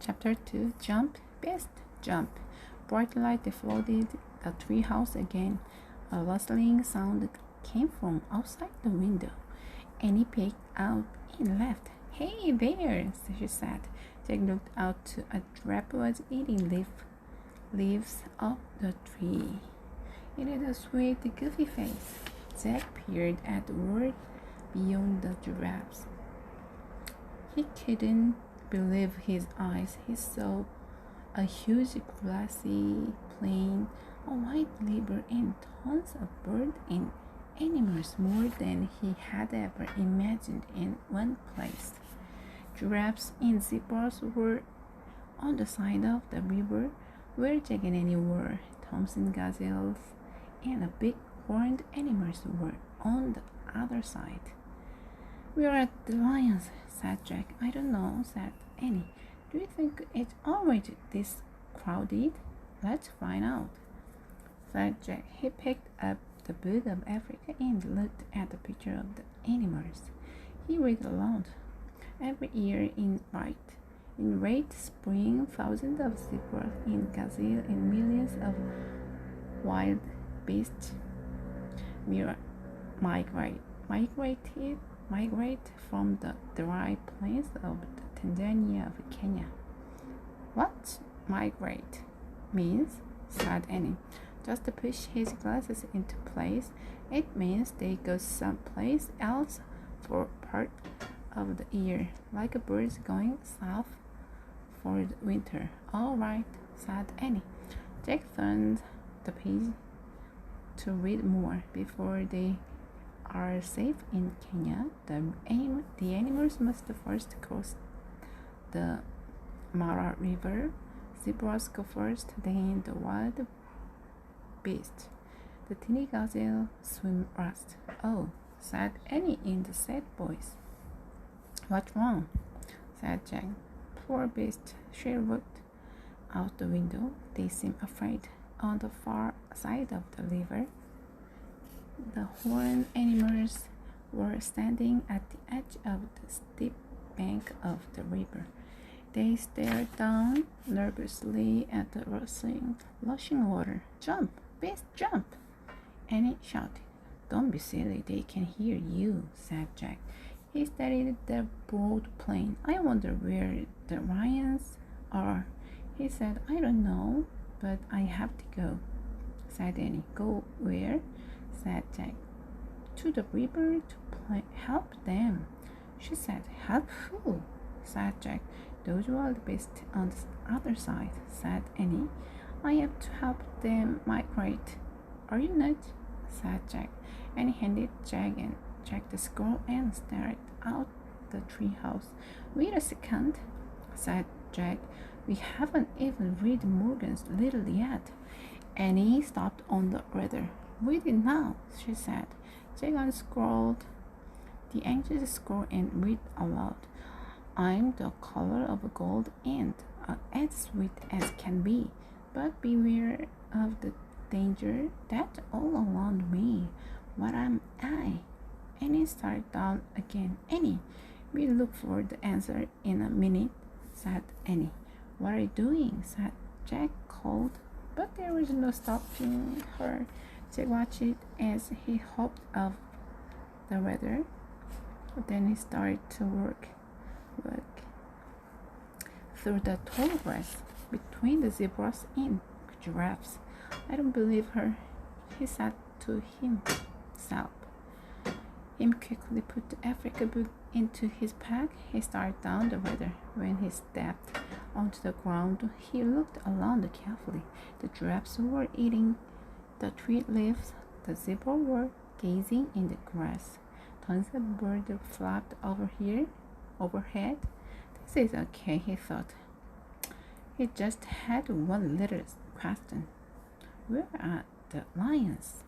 Chapter 2. Jump, Beast, Jump. Bright light flooded the treehouse again. A rustling sound came from outside the window. Annie peeked out and laughed. "Hey there," she said. Jack looked out to a giraffe was eating leaves off the tree. It had a sweet, goofy face. Jack peered at the world beyond the giraffes. He couldn't believe his eyes. He saw a huge grassy plain, a white river, and tons of birds and animals, more than he had ever imagined in one place. Giraffes and zebras were on the side of the river where Jack and Annie were. Thompson gazelles and the big horned animals were on the other side. "We're at the lions," said Jack. "I don't know," said Annie. "Do you think it's always this crowded?" "Let's find out," said Jack. He picked up the Book of Africa and looked at the picture of the animals. He read aloud. "Every year in late spring, thousands of zebras and gazelles and millions of wild beasts migrate from the dry plains of Tanzania of Kenya." "What migrate means?" said Annie. Just to push his glasses into place. "It means they go someplace else for part of the year, like birds going south for the winter." "All right," said Annie. Jack turned the page to read more. "Before they are safe in Kenya, the animals must first cross the Mara River. Zebras go first, then the wild beasts. The teeny gazelle swim last." "Oh," said Annie in the sad voice. "What's wrong?" said Jack. "Poor beast." She looked out the window. "They seem afraid." On the far side of the river, the horned animals were standing at the edge of the steep bank of the river. They stared down nervously at the rushing water. "Jump, beast, jump!" Annie shouted. "Don't be silly, they can hear you," said Jack. He studied the broad plain. "I wonder where the lions are," he said. "I don't know, but I have to go," said Annie. "Go where?" said Jack. "To the river to help them," she said. "Help who?" said Jack. "Those wild beasts on the other side," said Annie. "I have to help them migrate." "Are you not?" said Jack. Annie handed Jack the scroll and stared out the treehouse. "Wait a second," said Jack. "We haven't even read Morgan's Little yet." Annie stopped on the ladder. "Read it now," she said. Jack unscrolled the anxious scroll and read aloud. "I'm the color of gold and as sweet as can be, but beware of the danger that's all around me. What am I?" Annie started down again. "Annie, we'll look for the answer in a minute," said Annie. "What are you doing?" said Jack called, but there was no stopping her. Jack watched as he hopped off the ladder. Then he started to work through the tall grass between the zebras and giraffes. "I don't believe her," he said to himself. He quickly put the Africa book into his pack. He started down the ladder. When he stepped onto the ground, he looked around carefully. The giraffes were eating the tree leaves. The zebras were gazing in the grass. Tons of birds flapped overhead. "This is okay," he thought. He just had one little question. "Where are the lions?"